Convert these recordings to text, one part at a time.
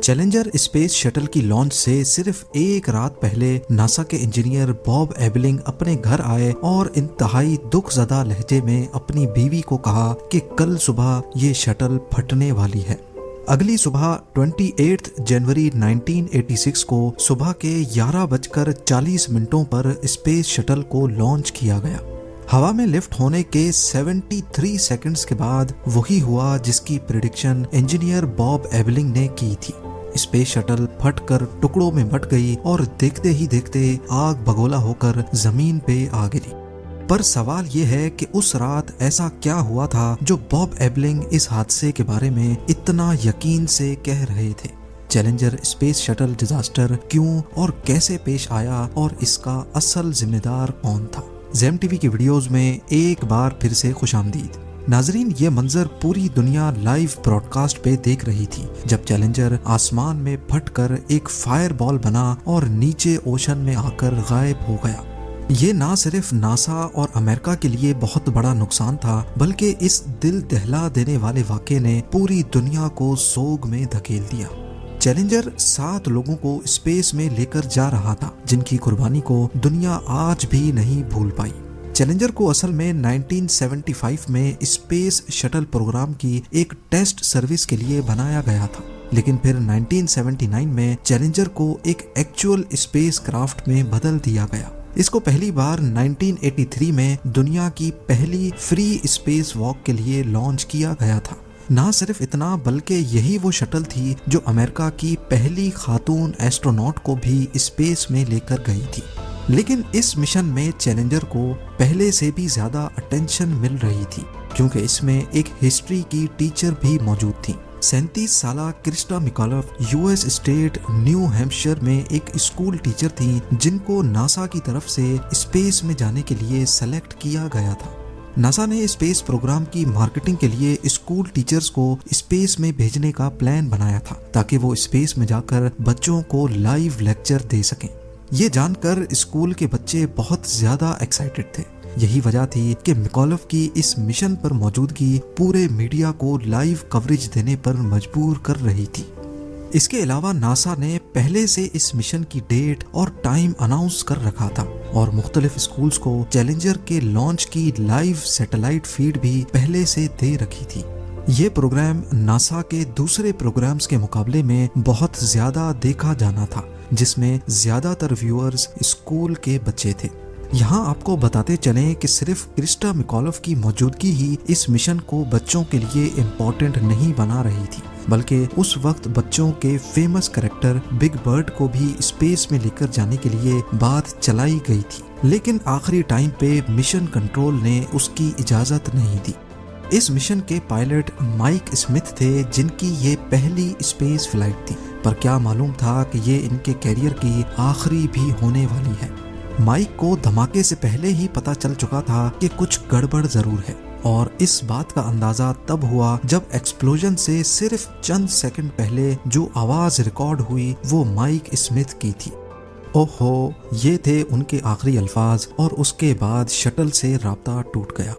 Challenger space shuttle की launch से सिर्फ एक रात पहले नासा के इंजीनियर बॉब एबलिंग अपने घर आए और इंतहाई दुखज़दा लहजे में अपनी बीवी को कहा कि कल सुबह ये शटल फटने वाली है। अगली सुबह 28 जनवरी 1986 को सुबह के 11:40 पर स्पेस शटल को लॉन्च किया गया। हवा में लिफ्ट होने के 73 सेकंड्स के बाद वही हुआ जिसकी प्रिडिक्शन इंजीनियर बॉब एबलिंग ने की थी। स्पेस शटल फटकर टुकड़ों में बट गई और देखते ही देखते आग बगोला होकर जमीन पे आ गिरी। पर सवाल ये है कि उस रात ऐसा क्या हुआ था जो बॉब एबलिंग इस हादसे के बारे में इतना यकीन से कह रहे थे। चैलेंजर स्पेस शटल डिजास्टर क्यों और कैसे पेश आया और इसका असल जिम्मेदार कौन था। ज़ेम टीवी की वीडियोस में एक बार फिर से खुशामदीद। नाजरीन, ये मंजर पूरी दुनिया लाइव ब्रॉडकास्ट पे देख रही थी जब चैलेंजर आसमान में फटकर एक फायर बॉल बना और नीचे ओशन में आकर गायब हो गया। ये ना सिर्फ नासा और अमेरिका के लिए बहुत बड़ा नुकसान था, बल्कि इस दिल दहला देने वाले वाक़े ने पूरी दुनिया को सोग में धकेल दिया। चैलेंजर 7 लोगों को स्पेस में लेकर जा रहा था, जिनकी कुर्बानी को दुनिया आज भी नहीं भूल पाई। चैलेंजर को असल में 1975 में स्पेस शटल प्रोग्राम की एक टेस्ट सर्विस के लिए बनाया गया था, लेकिन फिर 1979 में चैलेंजर को एक एक्चुअल स्पेस क्राफ्ट में बदल दिया गया। इसको पहली बार 1983 में दुनिया की पहली फ्री स्पेस वॉक के लिए लॉन्च किया गया था। ना सिर्फ इतना, बल्कि यही वो शटल थी जो अमेरिका की पहली खातून एस्ट्रोनॉट को भी स्पेस में लेकर गई थी। लेकिन इस मिशन में चैलेंजर को पहले से भी ज्यादा अटेंशन मिल रही थी, क्योंकि इसमें एक हिस्ट्री की टीचर भी मौजूद थी। 37 साला Christa McAuliffe US state New Hampshire में एक स्कूल टीचर थी, जिनको नासा की तरफ से स्पेस में जाने के लिए सेलेक्ट किया गया था। नासा ने स्पेस प्रोग्राम की मार्केटिंग के लिए स्कूल टीचर्स को स्पेस में भेजने का प्लान बनाया था, ताकि वो स्पेस में जाकर बच्चों को लाइव लेक्चर दे सकें। ये जानकर स्कूल के बच्चे बहुत ज्यादा एक्साइटेड थे। यही वजह थी कि मिकॉलफ की इस मिशन पर मौजूदगी पूरे मीडिया को लाइव कवरेज देने पर मजबूर कर रही थी। इसके अलावा नासा ने पहले से इस मिशन की डेट और टाइम अनाउंस कर रखा था और मुख्तलिफ स्कूल्स को चैलेंजर के लॉन्च की लाइव सैटेलाइट फीड भी पहले से दे रखी थी। ये प्रोग्राम नासा के दूसरे प्रोग्राम्स के मुकाबले में बहुत ज्यादा देखा जाना था, जिसमें ज्यादातर व्यूअर्स स्कूल के बच्चे थे। यहाँ आपको बताते चलें कि सिर्फ क्रिस्टा मिकॉलफ की मौजूदगी ही इस मिशन को बच्चों के लिए इम्पोर्टेंट नहीं बना रही थी, बल्कि उस वक्त बच्चों के फेमस कैरेक्टर बिग बर्ड को भी स्पेस में लेकर जाने के लिए बात चलाई गई थी। लेकिन आखिरी टाइम पे मिशन कंट्रोल ने उसकी इजाजत नहीं दी। इस मिशन के पायलट माइक स्मिथ थे, जिनकी ये पहली स्पेस फ्लाइट थी, पर क्या मालूम था कि ये इनके कैरियर की आखिरी भी होने वाली है। माइक को धमाके से पहले ही पता चल चुका था कि कुछ गड़बड़ जरूर है, और इस बात का अंदाजा तब हुआ जब एक्सप्लोजन से सिर्फ चंद सेकंड पहले जो आवाज रिकॉर्ड हुई वो माइक स्मिथ की थी। ओहो, ये थे उनके आखिरी अल्फाज, और उसके बाद शटल से राब्ता टूट गया।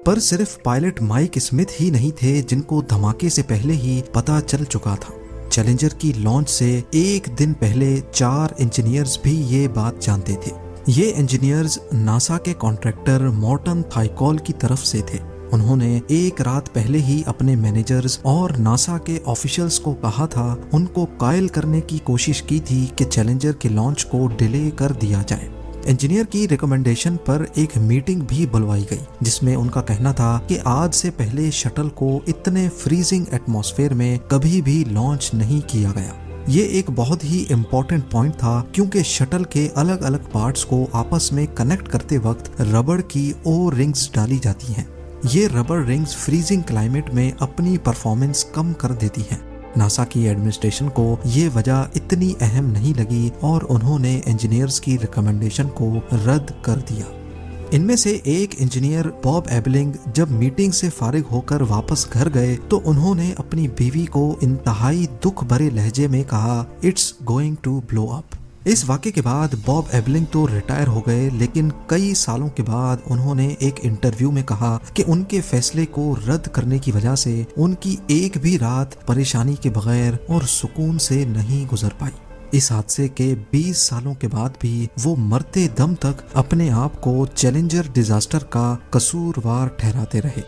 पर सिर्फ पायलट माइक स्मिथ ही नहीं थे जिनको धमाके से पहले ही पता चल चुका था। चैलेंजर की लॉन्च से एक दिन पहले 4 इंजीनियर्स भी ये बात जानते थे। ये इंजीनियर्स नासा के कॉन्ट्रैक्टर मॉर्टन थाइकॉल की तरफ से थे। उन्होंने एक रात पहले ही अपने मैनेजर्स और नासा के ऑफिशियल्स को कहा था, उनको कायल करने की कोशिश की थी कि चैलेंजर के लॉन्च को डिले कर दिया जाए। इंजीनियर की रिकमेंडेशन पर एक मीटिंग भी बुलवाई गई, जिसमें उनका कहना था कि आज से पहले शटल को इतने फ्रीजिंग एटमॉस्फेयर में कभी भी लॉन्च नहीं किया गया। ये एक बहुत ही इम्पोर्टेंट पॉइंट था, क्योंकि शटल के अलग अलग पार्ट्स को आपस में कनेक्ट करते वक्त रबड़ की ओ रिंग्स डाली जाती हैं। ये रबड़ रिंग्स फ्रीजिंग क्लाइमेट में अपनी परफॉर्मेंस कम कर देती हैं। नासा की एडमिनिस्ट्रेशन को ये वजह इतनी अहम नहीं लगी और उन्होंने इंजीनियर्स की रिकमेंडेशन को रद्द कर दिया। इनमें से एक इंजीनियर बॉब एबलिंग जब मीटिंग से फारिग होकर वापस घर गए तो उन्होंने अपनी बीवी को इंतहाई दुख भरे लहजे में कहा, it's going to blow up. इस वाक़ये के बाद बॉब एबलिंग तो रिटायर हो गए, लेकिन कई सालों के बाद उन्होंने एक इंटरव्यू में कहा कि उनके फैसले को रद्द करने की वजह से उनकी एक भी रात परेशानी के बगैर और सुकून से नहीं गुजर पाई। इस हादसे के 20 सालों के बाद भी वो मरते दम तक अपने आप को चैलेंजर डिजास्टर का कसूरवार ठहराते रहे।